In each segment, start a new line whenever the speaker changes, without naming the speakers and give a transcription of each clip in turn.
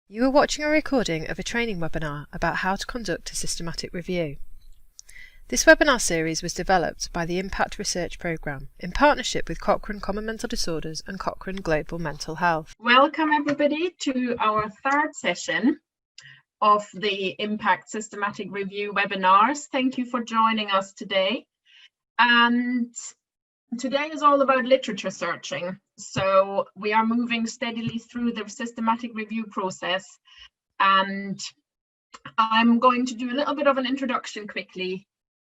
You are watching a recording of a training webinar about how to conduct a systematic review. This webinar series was developed by the Impact Research Programme in partnership with Cochrane Common Mental Disorders and Cochrane Global Mental Health.
Welcome everybody to our third session of the Impact Systematic Review webinars. Thank you for joining us today. And today is all about literature searching. So we are moving steadily through the systematic review process, and I'm going to do a little bit of an introduction quickly,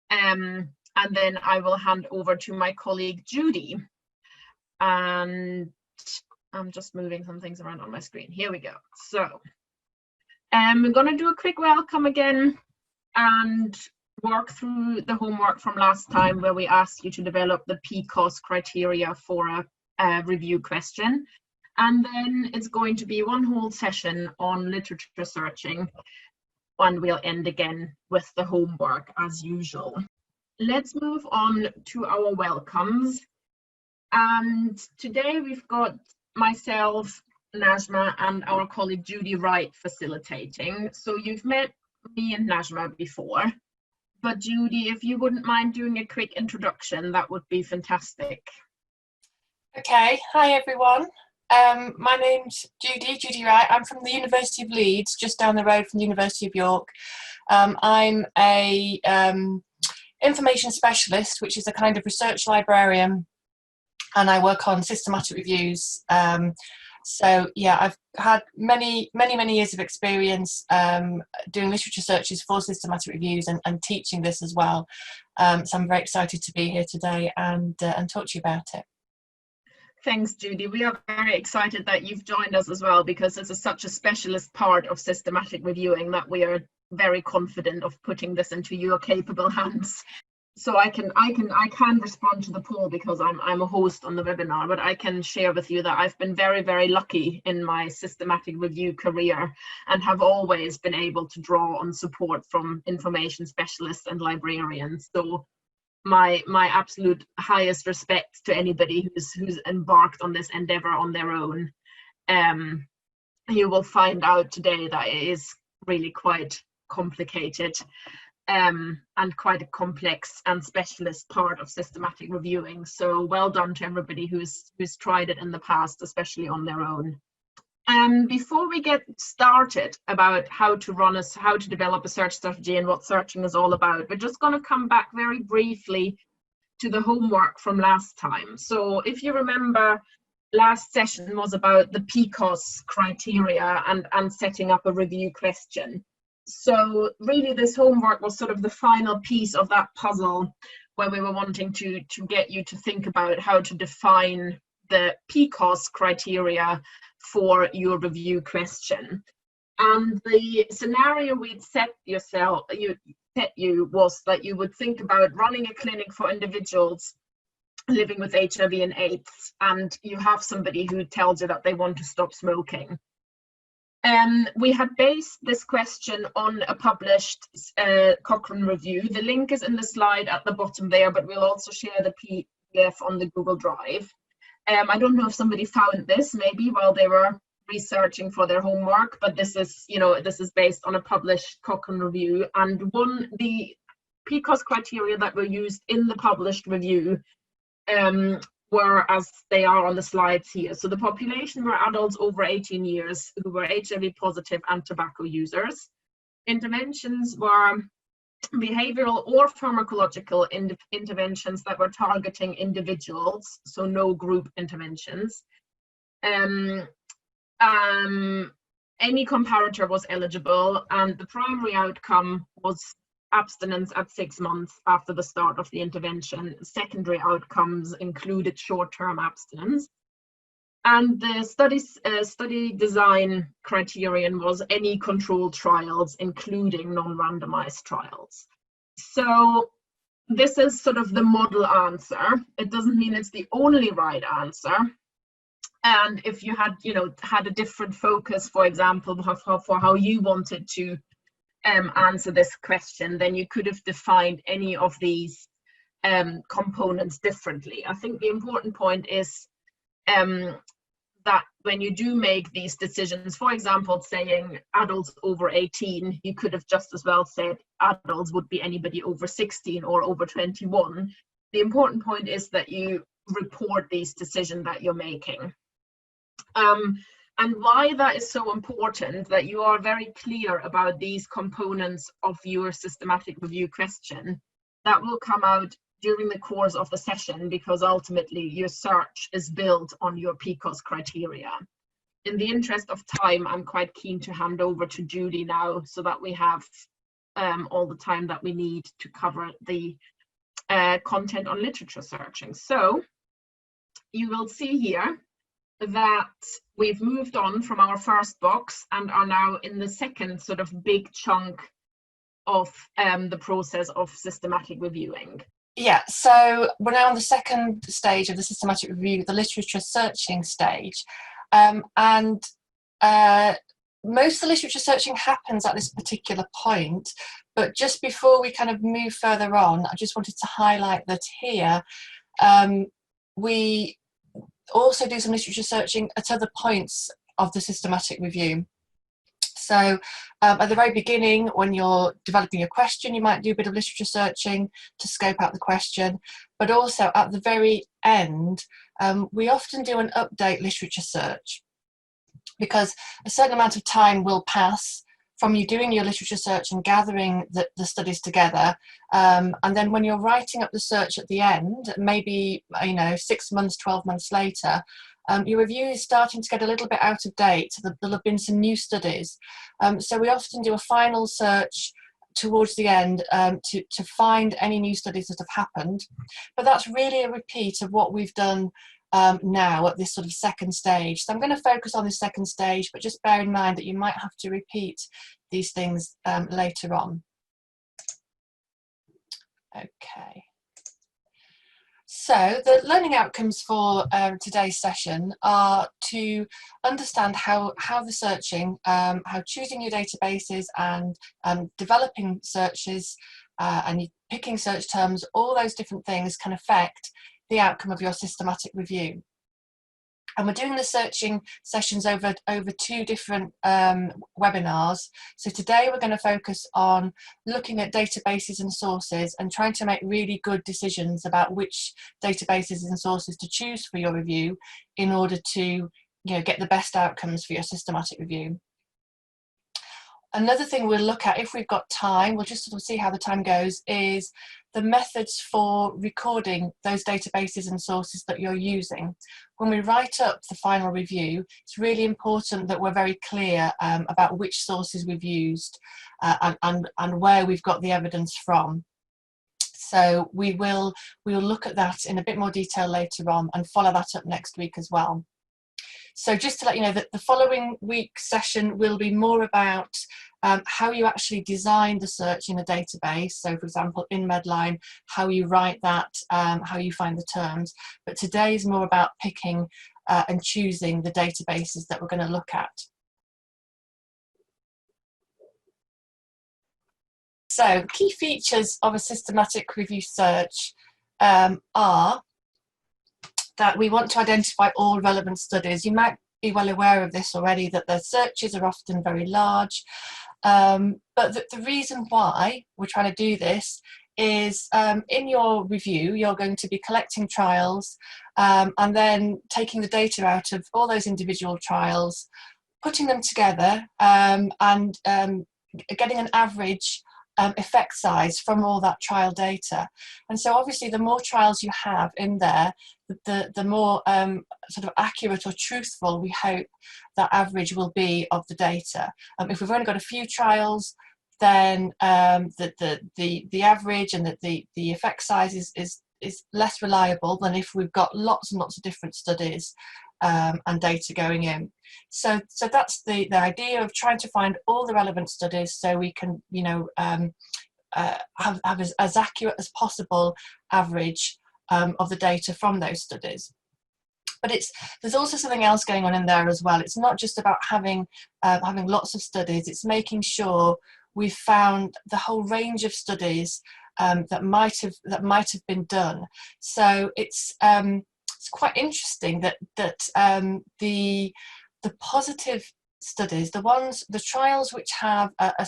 and then I will hand over to my colleague Judy. And I'm just moving some things around on my screen. Here we go. So we're going to do a quick welcome again and work through the homework from last time, where we asked you to develop the PCOS criteria for a review question. And then it's going to be one whole session on literature searching, and we'll end again with the homework as usual. Let's move on to our welcomes. And today we've got myself, Najma, and our colleague Judy Wright facilitating. So you've met me and Najma before, but Judy, if you wouldn't mind doing a quick introduction, that would be fantastic.
Okay, hi everyone. My name's Judy Wright. I'm from the University of Leeds, just down the road from the University of York. I'm a information specialist, which is a kind of research librarian, and I work on systematic reviews. So yeah, I've had many years of experience doing literature searches for systematic reviews and teaching this as well. So I'm very excited to be here today and talk to you about it.
Thanks, Judy. We are very excited that you've joined us as well, because this is such a specialist part of systematic reviewing that we are very confident of putting this into your capable hands. So I can respond to the poll because I'm a host on the webinar, but I can share with you that I've been very lucky in my systematic review career and have always been able to draw on support from information specialists and librarians. So my absolute highest respect to anybody who's embarked on this endeavor on their own. You will find out today that it is really quite complicated. And quite a complex and specialist part of systematic reviewing. So well done to everybody who's tried it in the past, especially on their own. Before we get started about how to develop a search strategy and what searching is all about, we're just going to come back very briefly to the homework from last time. So if you remember, last session was about the PCOS criteria and setting up a review question. So really this homework was sort of the final piece of that puzzle, where we were wanting to get you to think about how to define the PCOS criteria for your review question. And the scenario we'd set you was that you would think about running a clinic for individuals living with HIV and AIDS, and you have somebody who tells you that they want to stop smoking. We had based this question on a published Cochrane review. The link is in the slide at the bottom there, but we'll also share the PDF on the Google Drive. I don't know if somebody found this maybe while they were researching for their homework, but this is based on a published Cochrane review. And the PCOS criteria that were used in the published review were as they are on the slides here. So the population were adults over 18 years who were HIV positive and tobacco users. Interventions were behavioral or pharmacological interventions that were targeting individuals, so no group interventions. Any comparator was eligible, and the primary outcome was abstinence at 6 months after the start of the intervention. Secondary outcomes included short-term abstinence. And the study design criterion was any controlled trials, including non-randomized trials. So this is sort of the model answer. It doesn't mean it's the only right answer. And if you had a different focus, for example, for how you wanted to answer this question, then you could have defined any of these components differently. I think the important point is that when you do make these decisions, for example, saying adults over 18, you could have just as well said adults would be anybody over 16 or over 21. The important point is that you report these decisions that you're making. And why that is so important, that you are very clear about these components of your systematic review question, that will come out during the course of the session, because ultimately your search is built on your PCOS criteria. In the interest of time, I'm quite keen to hand over to Judy now, so that we have all the time that we need to cover the content on literature searching. So you will see here that we've moved on from our first box and are now in the second sort of big chunk of the process of systematic reviewing.
Yeah, so we're now on the second stage of the systematic review, the literature searching stage. And most of the literature searching happens at this particular point, but just before we kind of move further on, I just wanted to highlight that here we also do some literature searching at other points of the systematic review. So at the very beginning, when you're developing your question, you might do a bit of literature searching to scope out the question, but also at the very end, we often do an update literature search, because a certain amount of time will pass from you doing your literature search and gathering the studies together, and then when you're writing up the search at the end, maybe 6 months, 12 months later, your review is starting to get a little bit out of date. There'll have been some new studies, so we often do a final search towards the end to find any new studies that have happened, but that's really a repeat of what we've done now at this sort of second stage. So I'm going to focus on this second stage, but just bear in mind that you might have to repeat these things later on. Okay. So the learning outcomes for today's session are to understand how the searching, how choosing your databases and developing searches and picking search terms, all those different things can affect the outcome of your systematic review. And we're doing the searching sessions over 2 different webinars. So today we're going to focus on looking at databases and sources and trying to make really good decisions about which databases and sources to choose for your review in order to get the best outcomes for your systematic review. Another thing we'll look at, if we've got time, we'll just sort of see how the time goes, is the methods for recording those databases and sources that you're using. When we write up the final review, it's really important that we're very clear about which sources we've used and where we've got the evidence from. So we will look at that in a bit more detail later on and follow that up next week as well. So just to let you know that the following week's session will be more about how you actually design the search in a database. So for example, in MEDLINE, how you write that, how you find the terms. But today is more about picking and choosing the databases that we're going to look at. So key features of a systematic review search are that we want to identify all relevant studies. You might be well aware of this already, that the searches are often very large, but the reason why we're trying to do this is in your review you're going to be collecting trials and then taking the data out of all those individual trials, putting them together and getting an average effect size from all that trial data. And so obviously the more trials you have in there, the more sort of accurate or truthful we hope that average will be of the data. If we've only got a few trials, then the average and the effect size is less reliable than if we've got lots and lots of different studies and data going in. So that's the idea of trying to find all the relevant studies so we can have as accurate as possible average of the data from those studies. But there's also something else going on in there as well. It's not just about having lots of studies, it's making sure we've found the whole range of studies that might have been done. So it's it's quite interesting that the positive studies, the trials which have a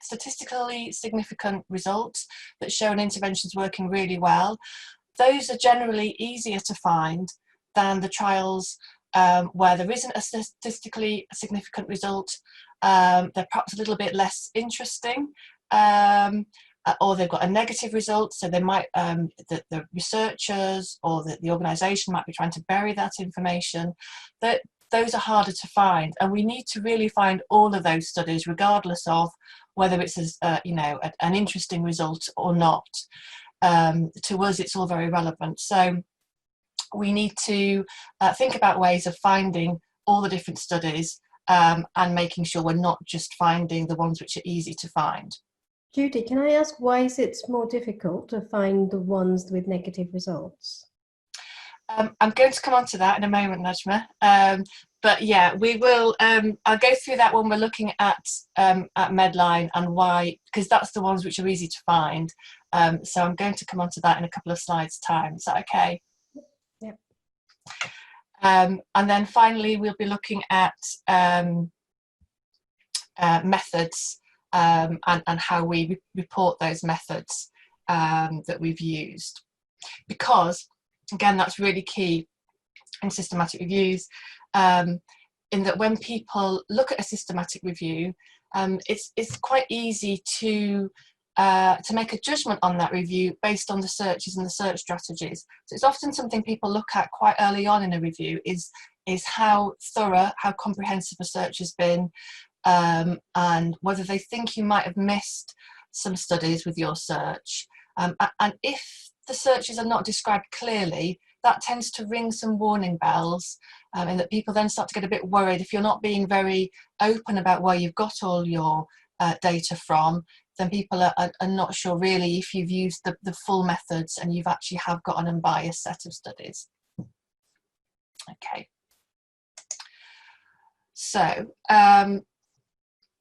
statistically significant results that show an intervention's working really well, those are generally easier to find than the trials where there isn't a statistically significant result. They're perhaps a little bit less interesting, or they've got a negative result, so they might, the researchers or the organisation might be trying to bury that information. Those are harder to find, and we need to really find all of those studies, regardless of whether it's an interesting result or not. To us, it's all very relevant. So we need to think about ways of finding all the different studies and making sure we're not just finding the ones which are easy to find.
Judy, can I ask, why is it more difficult to find the ones with negative results?
I'm going to come on to that in a moment, Najma. But yeah, we will. I'll go through that when we're looking at MEDLINE and why, because that's the ones which are easy to find. So I'm going to come on to that in a couple of slides' time. Is that okay?
Yep.
And then finally, we'll be looking at methods and how we report those methods that we've used. Because, again, that's really key in systematic reviews, in that when people look at a systematic review, it's quite easy to make a judgment on that review based on the searches and the search strategies. So it's often something people look at quite early on in a review, is how thorough, how comprehensive a search has been, and whether they think you might have missed some studies with your search. And if the searches are not described clearly, that tends to ring some warning bells, and that people then start to get a bit worried. If you're not being very open about where you've got all your data from, then people are not sure really if you've used the full methods and you've actually have got an unbiased set of studies. Okay. So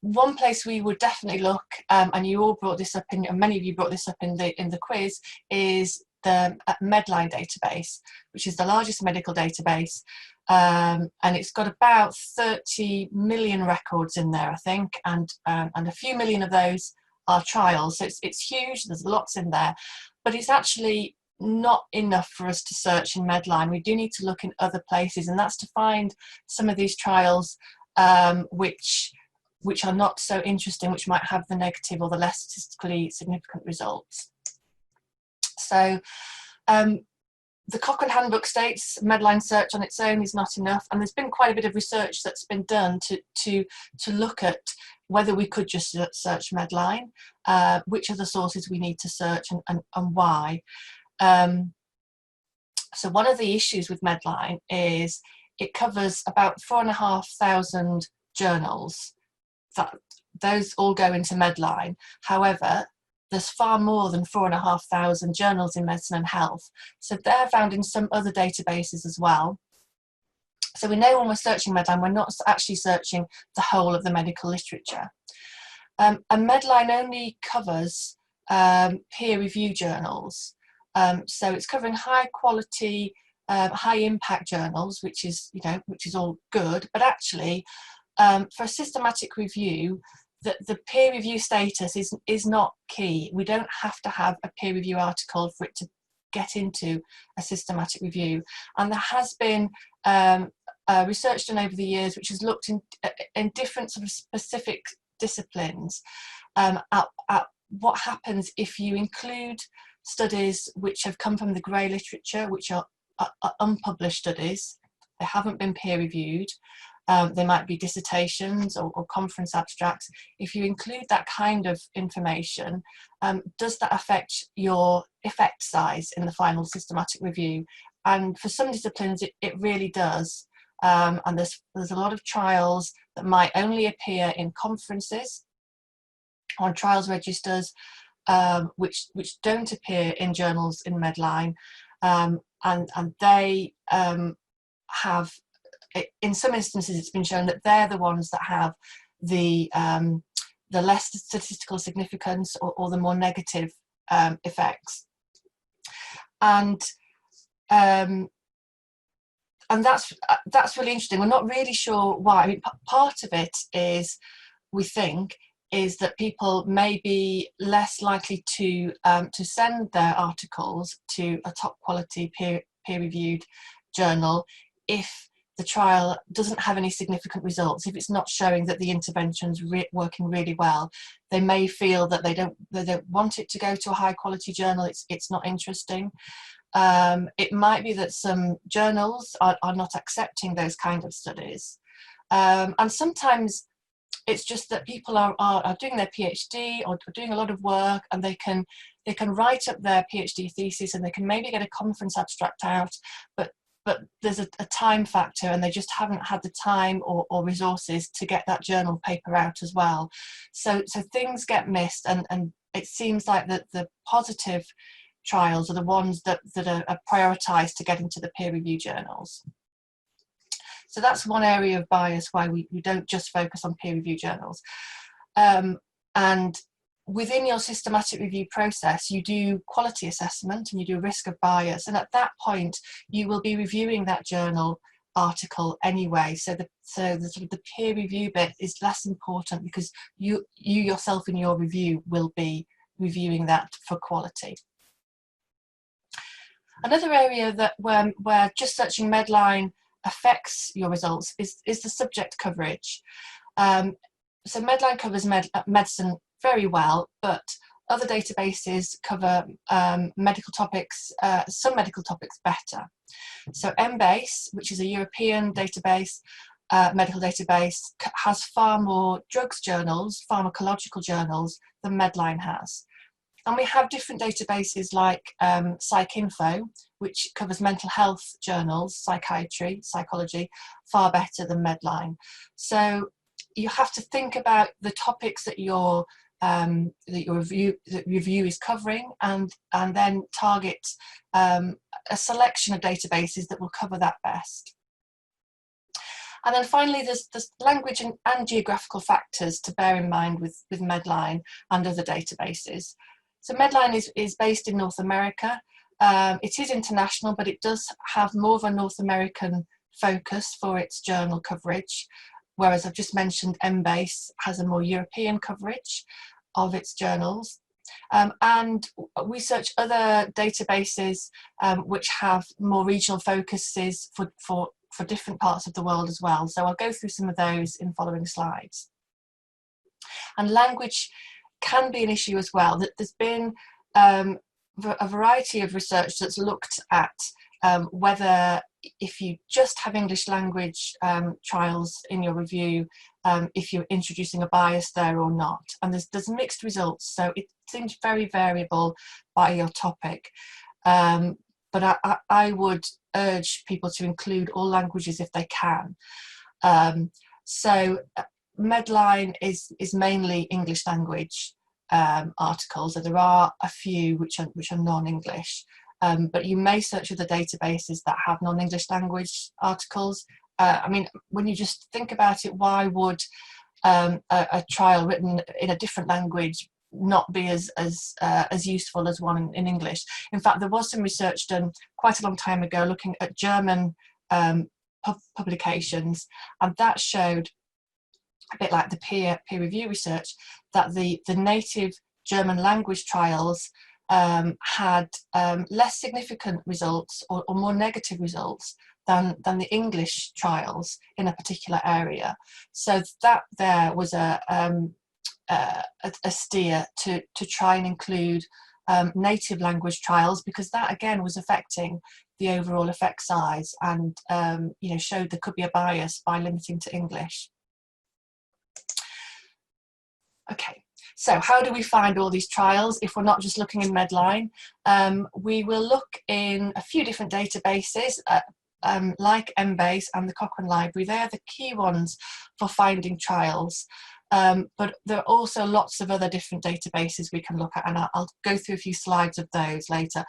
one place we would definitely look, and you all brought this up and many of you brought this up in the quiz, is the MEDLINE database, which is the largest medical database, and it's got about 30 million records in there, I think, and a few million of those are trials. So it's huge. There's lots in there, but it's actually not enough for us to search in MEDLINE. We do need to look in other places, and that's to find some of these trials which are not so interesting, which might have the negative or the less statistically significant results. So the Cochrane handbook states MEDLINE search on its own is not enough, and there's been quite a bit of research that's been done to look at whether we could just search MEDLINE, which are the sources we need to search, and why. So one of the issues with MEDLINE is it covers about 4,500 journals. Those all go into MEDLINE. However, there's far more than 4,500 journals in medicine and health. So they're found in some other databases as well. So we know when we're searching MEDLINE, we're not actually searching the whole of the medical literature. And MEDLINE only covers peer review journals. So it's covering high quality, high impact journals, which is all good. But actually, for a systematic review, the peer review status is not key. We don't have to have a peer review article for it to get into a systematic review. And there has been research done over the years which has looked in different sort of specific disciplines at what happens if you include studies which have come from the grey literature, which are unpublished studies. They haven't been peer reviewed. They might be dissertations or conference abstracts. If you include that kind of information, does that affect your effect size in the final systematic review? And for some disciplines, it really does. And there's a lot of trials that might only appear in conferences, on trials registers, which don't appear in journals in MEDLINE, and they have, in some instances, it's been shown that they're the ones that have the less statistical significance or the more negative effects. And and that's really interesting. We're not really sure why. I mean, part of it is, we think, is that people may be less likely to send their articles to a top quality peer-reviewed journal if the trial doesn't have any significant results. If it's not showing that the intervention's working really well, they may feel that they don't want it to go to a high quality journal. It's not interesting. It might be that some journals are not accepting those kind of studies, and sometimes it's just that people are doing their PhD or doing a lot of work, and they can write up their PhD thesis, and they can maybe get a conference abstract out, but there's a time factor, and they just haven't had the time or resources to get that journal paper out as well. So things get missed, and it seems like that the positive trials are the ones that are prioritised to get into the peer review journals. So that's one area of bias why we don't just focus on peer review journals. And within your systematic review process, you do quality assessment and you do risk of bias. And at that point, you will be reviewing that journal article anyway. So the sort of the peer review bit is less important, because you yourself in your review will be reviewing that for quality. Another area that where just searching Medline affects your results is the subject coverage. So Medline covers medicine very well, but other databases cover medical topics, some medical topics better. So Embase, which is a European database, medical database, has far more drugs journals, pharmacological journals, than Medline has. And we have different databases like PsycInfo, which covers mental health journals, psychiatry, psychology, far better than Medline. So you have to think about the topics that your review is covering, and then target a selection of databases that will cover that best. And then finally, there's language and geographical factors to bear in mind with Medline and other databases. So Medline is based in North America. It is international, but it does have more of a North American focus for its journal coverage, whereas I've just mentioned Embase has a more European coverage of its journals. And we search other databases which have more regional focuses for different parts of the world as well. So I'll go through some of those in following slides. And language can be an issue as well. There's been a variety of research that's looked at whether, if you just have English language trials in your review, if you're introducing a bias there or not. And there's mixed results, so it seems very variable by your topic. But I would urge people to include all languages if they can. So Medline is mainly English language articles, so there are a few which are non-English, but you may search other databases that have non-English language articles. I mean, when you just think about it, why would a trial written in a different language not be as useful as one in English? In fact, there was some research done quite a long time ago looking at German publications, and that showed, a bit like the peer review research, that the native German language trials had less significant results or more negative results than the English trials in a particular area. So that there was a steer to try and include native language trials, because that again was affecting the overall effect size, and showed there could be a bias by limiting to English. Okay, so how do we find all these trials if we're not just looking in Medline? We will look in a few different databases like Embase and the Cochrane Library. They're the key ones for finding trials. But there are also lots of other different databases we can look at, and I'll go through a few slides of those later.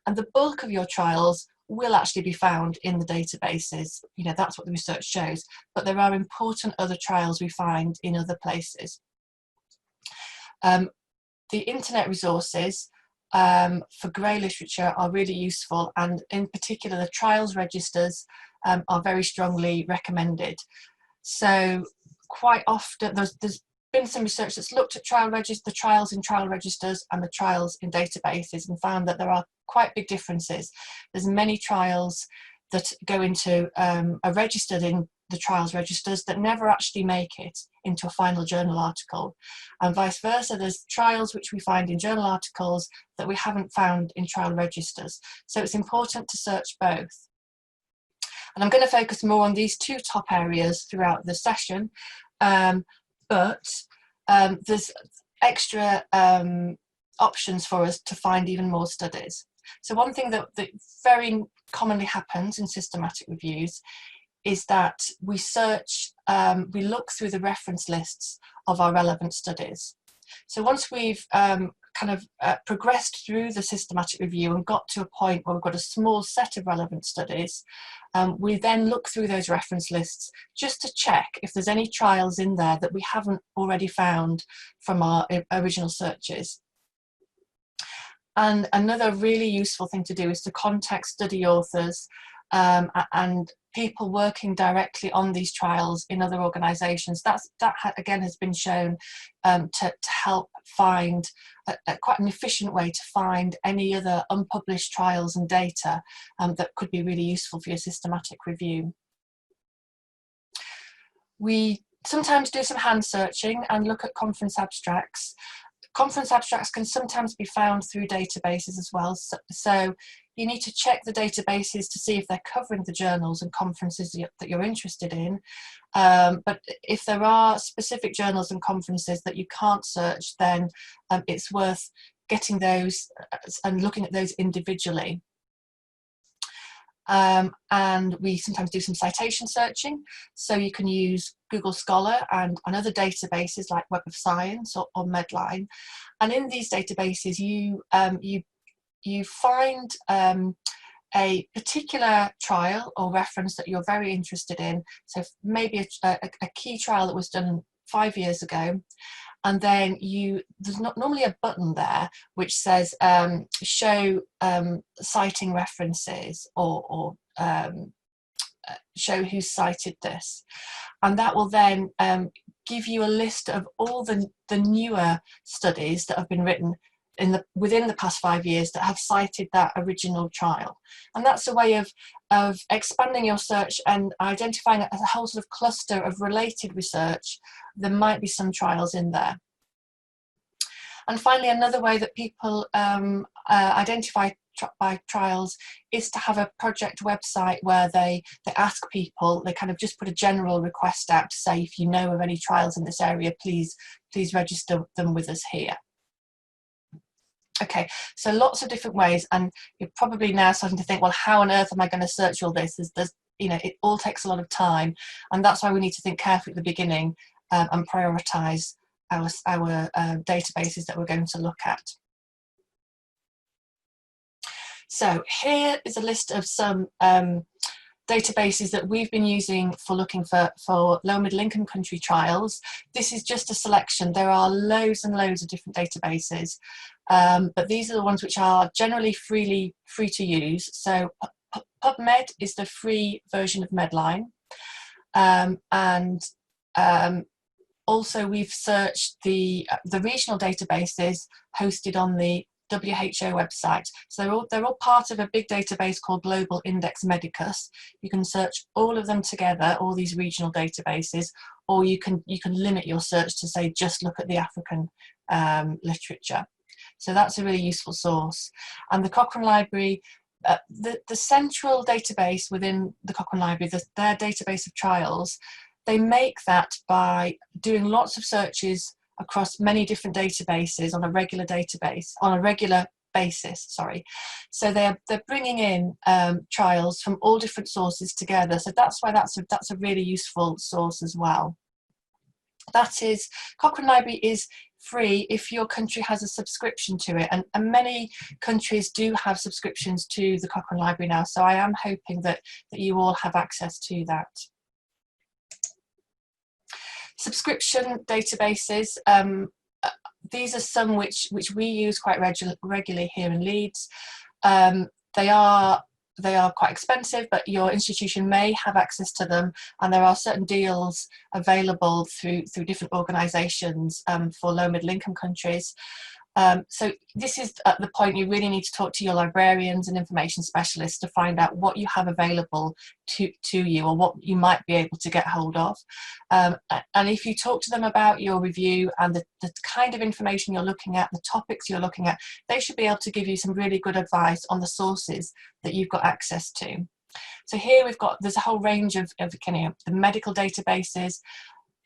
And the bulk of your trials will actually be found in the databases. That's what the research shows, but there are important other trials we find in other places. The internet resources for grey literature are really useful, and in particular the trials registers are very strongly recommended. So quite often there's been some research that's looked at the trials in trial registers and the trials in databases, and found that there are quite big differences. There's many trials that go into are registered in the trials registers that never actually make it into a final journal article, and vice versa. There's trials which we find in journal articles that we haven't found in trial registers. So it's important to search both. And I'm going to focus more on these two top areas throughout the session, but there's extra options for us to find even more studies. So one thing that very commonly happens in systematic reviews is that we search, we look through the reference lists of our relevant studies. So once we've progressed through the systematic review and got to a point where we've got a small set of relevant studies, we then look through those reference lists just to check if there's any trials in there that we haven't already found from our original searches. And another really useful thing to do is to contact study authors and people working directly on these trials in other organisations. That again has been shown to help find quite an efficient way to find any other unpublished trials and data that could be really useful for your systematic review. We sometimes do some hand searching and look at conference abstracts. Conference abstracts can sometimes be found through databases as well, so you need to check the databases to see if they're covering the journals and conferences that you're interested in. But if there are specific journals and conferences that you can't search, then it's worth getting those and looking at those individually. And we sometimes do some citation searching, so you can use Google Scholar and other databases like Web of Science or MEDLINE. And in these databases, you find a particular trial or reference that you're very interested in. So maybe a key trial that was done 5 years ago, and then there's not normally a button there which says show citing references or show who cited this, and that will then give you a list of all the newer studies that have been written within the past 5 years that have cited that original trial. And that's a way of expanding your search and identifying a whole sort of cluster of related research. There might be some trials in there. And finally, another way that people identify by trials is to have a project website where they ask people, they kind of just put a general request out to say, if you know of any trials in this area, please register them with us here. Okay, so lots of different ways, and you're probably now starting to think, well, how on earth am I going to search all this? It all takes a lot of time, and that's why we need to think carefully at the beginning and prioritise our databases that we're going to look at. So here is a list of some databases that we've been using for looking for low middle income country trials. This is just a selection. There are loads and loads of different databases, but these are the ones which are generally free to use. So PubMed is the free version of MEDLINE, and also we've searched the regional databases hosted on the WHO website. So they're all part of a big database called Global Index Medicus. You can search all of them together, all these regional databases, or you can limit your search to say just look at the African literature. So that's a really useful source. And the Cochrane Library, the central database within the Cochrane Library, their database of trials, they make that by doing lots of searches across many different databases on a regular basis. So they're bringing in trials from all different sources together. So that's why that's a really useful source as well. That is, Cochrane Library is free if your country has a subscription to it, and many countries do have subscriptions to the Cochrane Library now. So I am hoping that you all have access to that. Subscription databases these are some which we use quite regularly here in Leeds. They are quite expensive, but your institution may have access to them, and there are certain deals available through different organisations for low middle income countries. So this is at the point you really need to talk to your librarians and information specialists to find out what you have available to you, or what you might be able to get hold of. And if you talk to them about your review and the kind of information you're looking at, the topics you're looking at, they should be able to give you some really good advice on the sources that you've got access to. So here there's a whole range of the medical databases,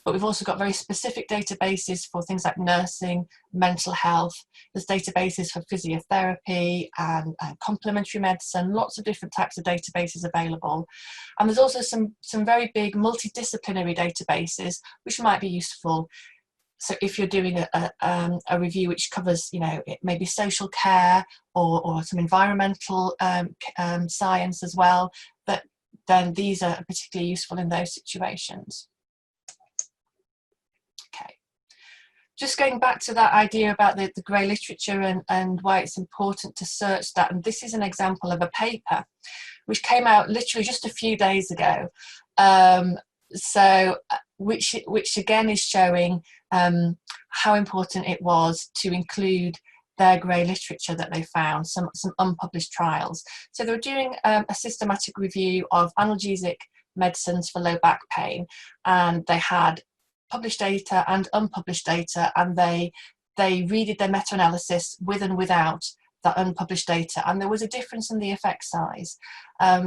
but we've also got very specific databases for things like nursing, mental health. There's databases for physiotherapy and complementary medicine, lots of different types of databases available. And there's also some very big multidisciplinary databases, which might be useful. So if you're doing a review which covers, maybe social care or some environmental science as well, then these are particularly useful in those situations. Okay, just going back to that idea about the grey literature and why it's important to search that, and this is an example of a paper which came out literally just a few days ago, which again is showing how important it was to include their grey literature that they found, some unpublished trials. So they were doing a systematic review of analgesic medicines for low back pain, and they had published data and unpublished data, and they redid their meta-analysis with and without that unpublished data, and there was a difference in the effect size.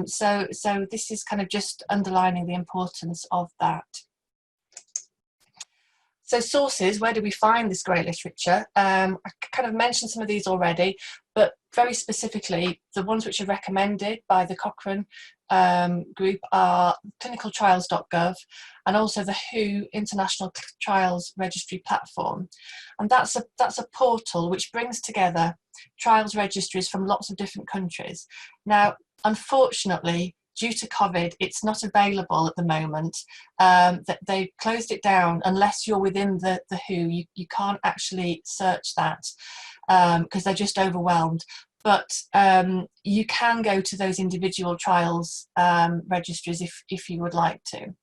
So this is kind of just underlining the importance of that. So sources, where do we find this grey literature? I kind of mentioned some of these already, but very specifically, the ones which are recommended by the Cochrane group are clinicaltrials.gov and also the WHO International Trials Registry platform. And that's a portal which brings together trials registries from lots of different countries. Now, unfortunately, due to COVID, it's not available at the moment. That they closed it down. Unless you're within the WHO, you can't actually search that because they're just overwhelmed. But you can go to those individual trials registries if you would like to.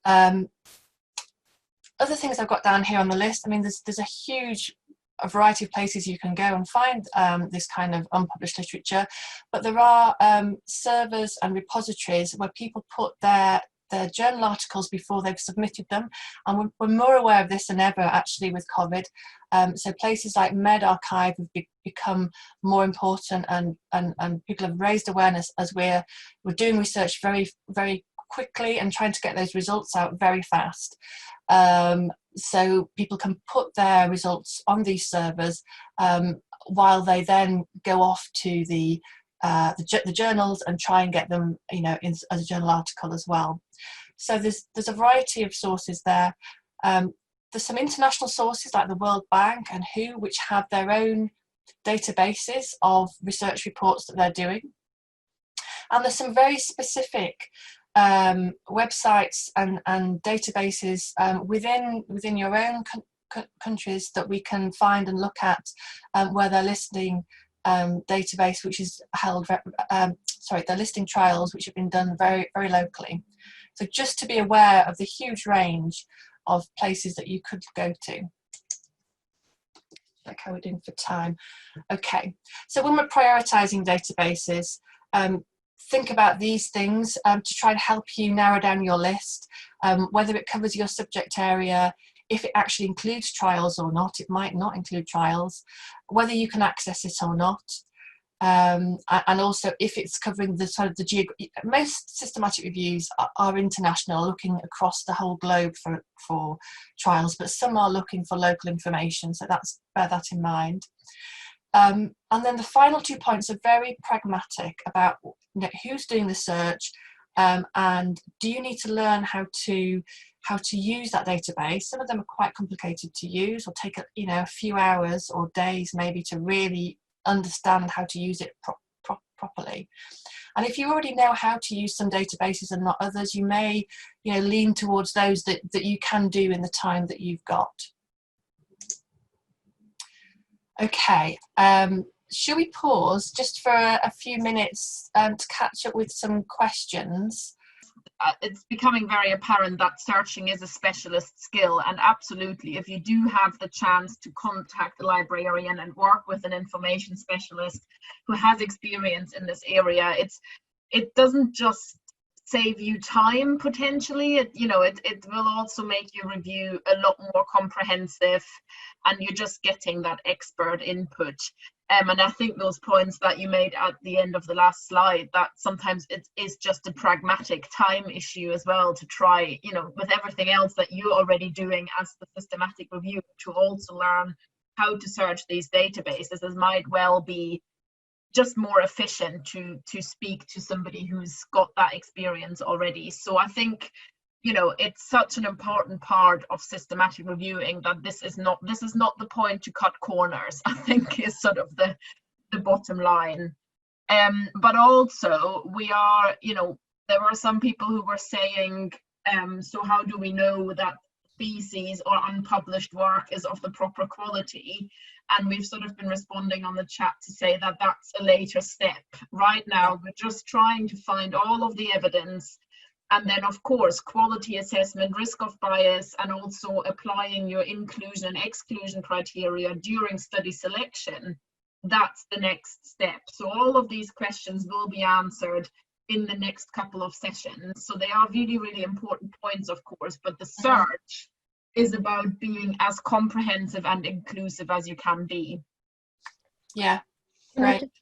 Other things I've got down here on the list, I mean, there's a huge variety of places you can go and find this kind of unpublished literature, but there are servers and repositories where people put their journal articles before they've submitted them, and we're more aware of this than ever actually with COVID. So places like medRxiv have become more important, and people have raised awareness as we're doing research very, very quickly and trying to get those results out very fast. So people can put their results on these servers while they then go off to the journals and try and get them, as a journal article as well. So there's a variety of sources there. There's some international sources like the World Bank and WHO, which have their own databases of research reports that they're doing. And there's some very specific websites and databases within your own countries that we can find and look at, where they're listing database which is held, they're listing trials which have been done very, very locally. So just to be aware of the huge range of places that you could go to. Check how we're doing for time. Okay, so when we're prioritising databases, think about these things to try and help you narrow down your list, whether it covers your subject area, if it actually includes trials or not. It might not include trials, whether you can access it or not, and also if it's covering the sort of most systematic reviews are international, looking across the whole globe for trials, but some are looking for local information, so bear that in mind. And then the final 2 points are very pragmatic about who's doing the search, and do you need to learn how to use that database. Some of them are quite complicated to use, or take a few hours or days maybe to really understand how to use it properly. And if you already know how to use some databases and not others, you may lean towards those that you can do in the time that you've got. Okay, should we pause just for a few minutes to catch up with some questions?
It's becoming very apparent that searching is a specialist skill, and absolutely, if you do have the chance to contact a librarian and work with an information specialist who has experience in this area, it doesn't just save you time potentially, it will also make your review a lot more comprehensive, and you're just getting that expert input. And I think those points that you made at the end of the last slide, that sometimes it is just a pragmatic time issue as well, to try, with everything else that you're already doing as the systematic reviewer, to also learn how to search these databases. It might well be just more efficient to speak to somebody who's got that experience already. So I think, it's such an important part of systematic reviewing that this is not the point to cut corners, I think, is sort of the bottom line. But also we are, there were some people who were saying, so how do we know that theses or unpublished work is of the proper quality? And we've sort of been responding on the chat to say that that's a later step. Right now, we're just trying to find all of the evidence, and then, of course, quality assessment, risk of bias, and also applying your inclusion and exclusion criteria during study selection. That's the next step. So all of these questions will be answered in the next couple of sessions. So they are really, really important points, of course, but the search is about being as comprehensive and inclusive as you can be.
Yeah,
Can I
right.
just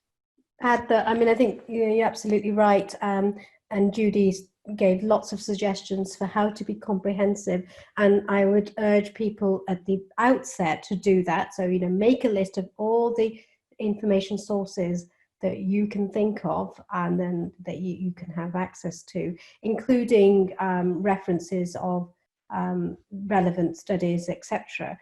add that, I think you're absolutely right, and Judy's gave lots of suggestions for how to be comprehensive, and I would urge people at the outset to do that. So, make a list of all the information sources that you can think of, and then that you can have access to, including references of relevant studies, etc.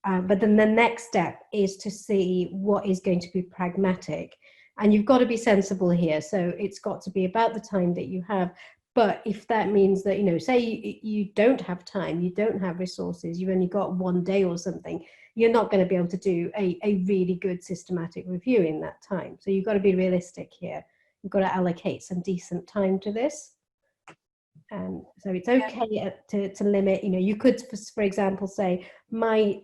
But then the next step is to see what is going to be pragmatic, and you've got to be sensible here. So it's got to be about the time that you have. But if that means that, say you don't have time, you don't have resources, you've only got one day or something, you're not going to be able to do a really good systematic review in that time. So you've got to be realistic here. You've got to allocate some decent time to this. So it's okay to limit, you could, for example, say my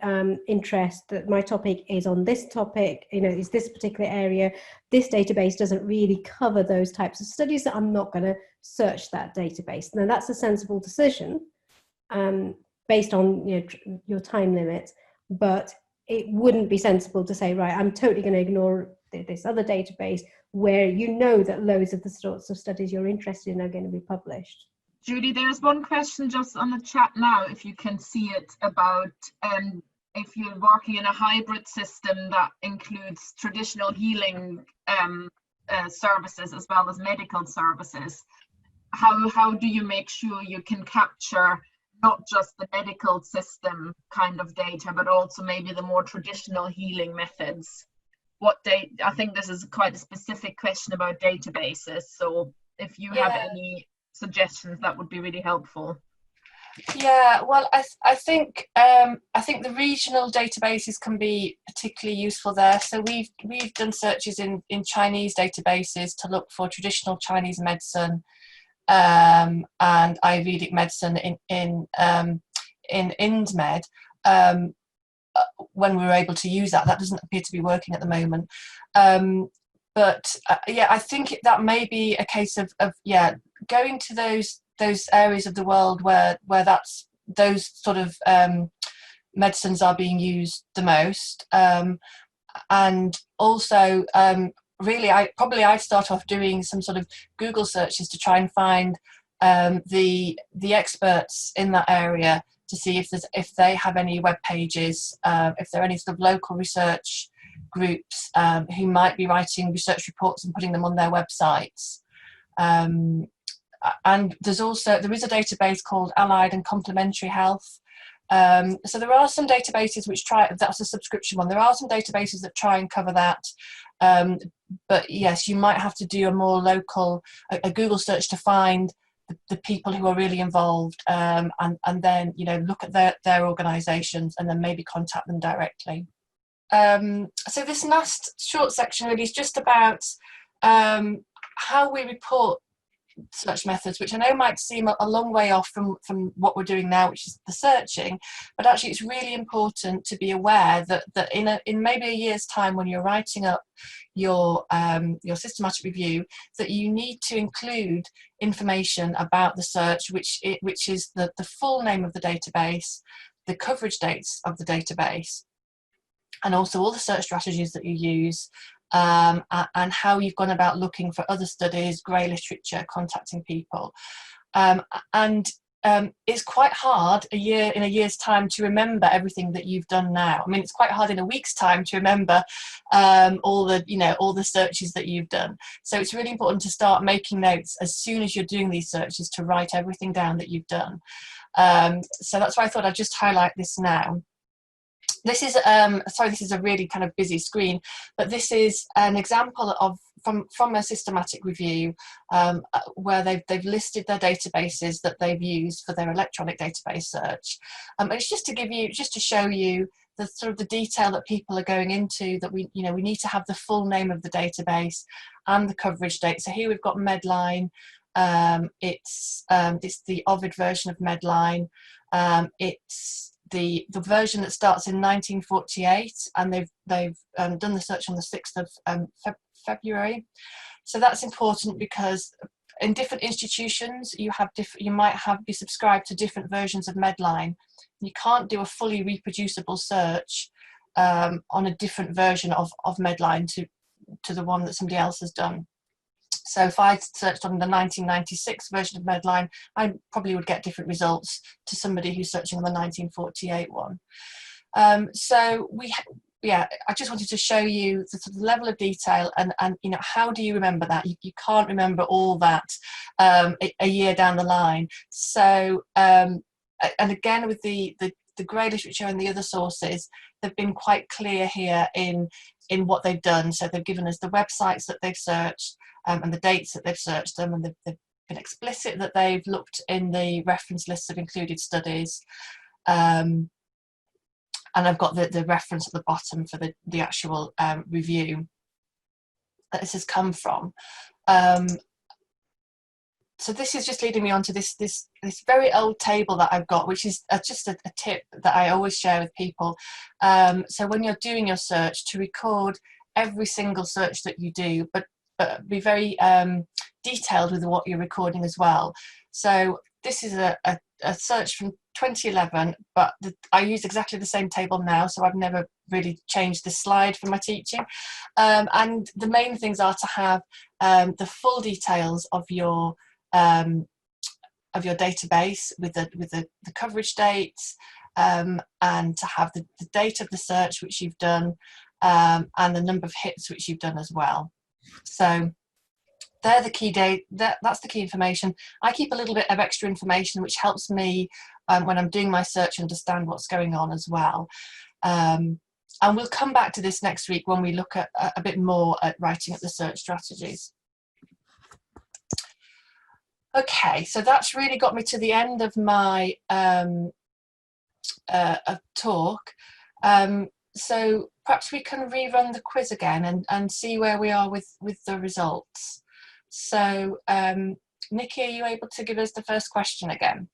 interest, that my topic is on this topic, is this particular area. This database doesn't really cover those types of studies, so I'm not going to search that database. Now that's a sensible decision based on your time limits, but it wouldn't be sensible to say, right, I'm totally going to ignore this other database where that loads of the sorts of studies you're interested in are going to be published.
Judy, there's one question just on the chat now, if you can see it, about if you're working in a hybrid system that includes traditional healing services as well as medical services. How do you make sure you can capture not just the medical system kind of data, but also maybe the more traditional healing methods? I think this is quite a specific question about databases. So if you have any suggestions, that would be really helpful.
Yeah, well, I think the regional databases can be particularly useful there. So we've done searches in Chinese databases to look for traditional Chinese medicine and Ayurvedic medicine in IndMed. When we were able to use that doesn't appear to be working at the moment. But I think that may be a case of going to those areas of the world where those sort of medicines are being used the most, and also really I'd start off doing some sort of Google searches to try and find the experts in that area, to see if they have any web pages, if there are any sort of local research groups who might be writing research reports and putting them on their websites. And there is a database called Allied and Complementary Health. So there are some databases which that's a subscription one. There are some databases that try and cover that. But yes, you might have to do a more local, a Google search to find the people who are really involved, and then look at their organisations and then maybe contact them directly. so this last short section really is just about how we report search methods, which I know might seem a long way off from what we're doing now, which is the searching, but actually it's really important to be aware that in maybe a year's time, when you're writing up your systematic review, that you need to include information about the search, which is the full name of the database, the coverage dates of the database, and also all the search strategies that you use, and how you've gone about looking for other studies, grey literature, contacting people. It's quite hard in a year's time to remember everything that you've done now. I mean, it's quite hard in a week's time to remember all the searches that you've done. So it's really important to start making notes as soon as you're doing these searches, to write everything down that you've done. So that's why I thought I'd just highlight this now. This is sorry, this is a really kind of busy screen, but this is an example of from a systematic review where they've listed their databases that they've used for their electronic database search. And it's just to show you the sort of the detail that people are going into, that we need to have the full name of the database and the coverage date. So here we've got MEDLINE. It's the Ovid version of MEDLINE. It's the version that starts in 1948, and they've done the search on the 6th of February. So that's important because in different institutions you might be subscribed to different versions of MEDLINE. You can't do a fully reproducible search on a different version of MEDLINE to the one that somebody else has done. So if I searched on the 1996 version of MEDLINE, I probably would get different results to somebody who's searching on the 1948 one. I just wanted to show you the sort of level of detail and how do you remember that? You can't remember all that a year down the line. So and again, with the grey literature and the other sources, they've been quite clear here in what they've done. So they've given us the websites that they've searched and the dates that they've searched them, and they've been explicit that they've looked in the reference lists of included studies. And I've got the reference at the bottom for the actual review that this has come from. So this is just leading me on to this very old table that I've got, which is just a tip that I always share with people. So when you're doing your search, to record every single search that you do, but be very detailed with what you're recording as well. So this is a search from 2011, but I use exactly the same table now, so I've never really changed this slide for my teaching. And the main things are to have the full details of your database with the coverage dates, and to have the date of the search which you've done, and the number of hits which you've done as well. So they're the key that's the key information. I keep a little bit of extra information which helps me when I'm doing my search understand what's going on as well. And we'll come back to this next week when we look at a bit more at writing up the search strategies. Okay, so that's really got me to the end of my talk. So perhaps we can rerun the quiz again and see where we are with the results. So Nikki, are you able to give us the first question again?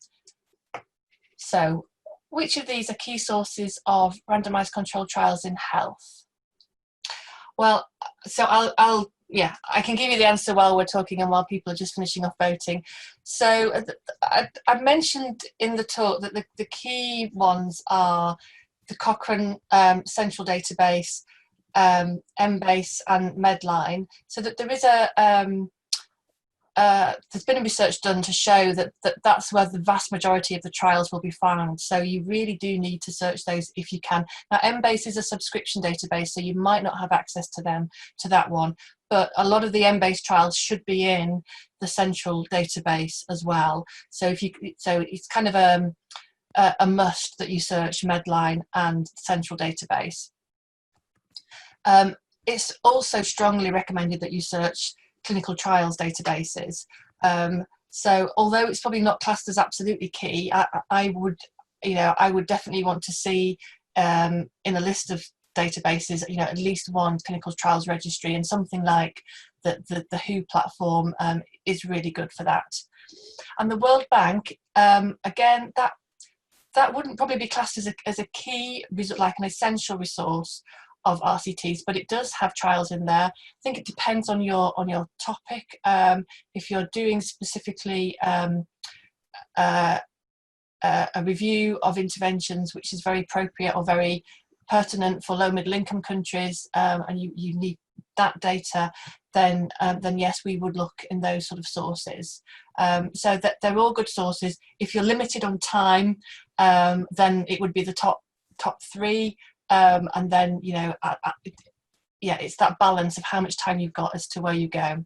So which of these are key sources of randomized controlled trials in health? Well, so I can give you the answer while we're talking and while people are just finishing off voting. So I mentioned in the talk that the key ones are the Cochrane Central Database, Embase and MEDLINE. So that there is there's been research done to show that that's where the vast majority of the trials will be found. So you really do need to search those if you can. Now, Embase is a subscription database, so you might not have access to that one. But a lot of the Embase trials should be in the central database as well. So it's kind of a must that you search MEDLINE and central database. It's also strongly recommended that you search clinical trials databases. So although it's probably not classed as absolutely key, I would definitely want to see in a list of databases, you know, at least one clinical trials registry, and something like the WHO platform is really good for that. And the World Bank, again, that wouldn't probably be classed as a key, like an essential resource of RCTs, but it does have trials in there. I think it depends on your topic. If you're doing specifically a review of interventions which is very appropriate or very pertinent for low middle income countries, and you need that data, then yes, we would look in those sort of sources. So that they're all good sources. If you're limited on time, then it would be the top three, and then, you know, yeah, it's that balance of how much time you've got as to where you go.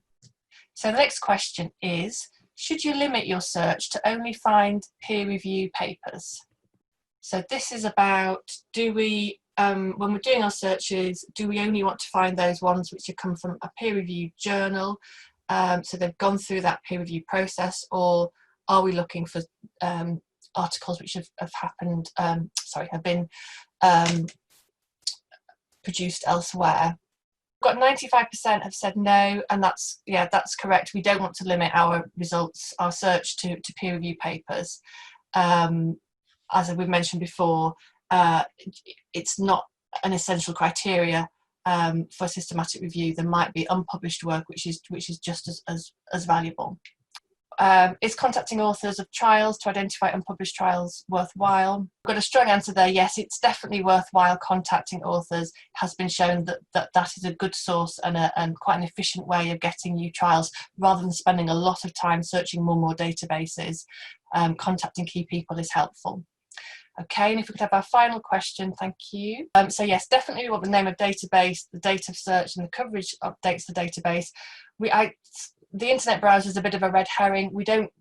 So the next question is, should you limit your search to only find peer-reviewed papers? So this is about, do we, when we're doing our searches, do we only want to find those ones which have come from a peer-reviewed journal, so they've gone through that peer review process, or are we looking for articles which have happened, have been produced elsewhere? Got 95% have said no, and that's correct. We don't want to limit our results, our search to peer review papers. As we've mentioned before, it's not an essential criteria for systematic review. There might be unpublished work which is just as valuable. Is contacting authors of trials to identify unpublished trials worthwhile? I've got a strong answer there. Yes, it's definitely worthwhile contacting authors. It has been shown that is a good source and quite an efficient way of getting new trials, rather than spending a lot of time searching more databases. Contacting key people is helpful. Okay, and if we could have our final question, thank you. So yes, definitely we want the name of database, the date of search, and the coverage updates the database. The internet browser is a bit of a red herring. We don't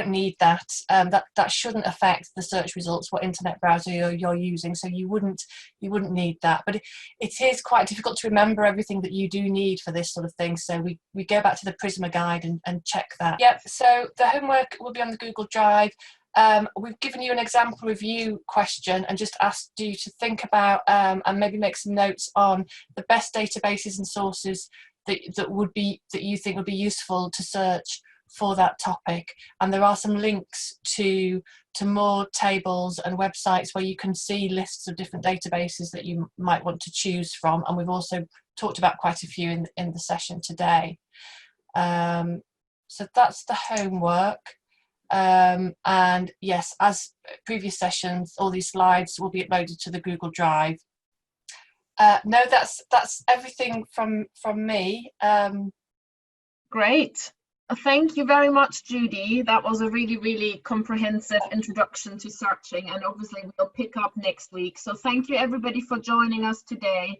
need that. That shouldn't affect the search results, what internet browser you're using. So you wouldn't need that. But it is quite difficult to remember everything that you do need for this sort of thing. So we go back to the Prisma guide and check that. Yep. So the homework will be on the Google Drive. We've given you an example review question and just asked you to think about and maybe make some notes on the best databases and sources that you think would be useful to search for that topic. And there are some links to more tables and websites where you can see lists of different databases that you might want to choose from. And we've also talked about quite a few in the session today. So that's the homework. And yes, as previous sessions, all these slides will be uploaded to the Google Drive. No, that's everything from me.
Great. Thank you very much, Judy. That was a really comprehensive introduction to searching, and obviously we'll pick up next week. So thank you everybody for joining us today.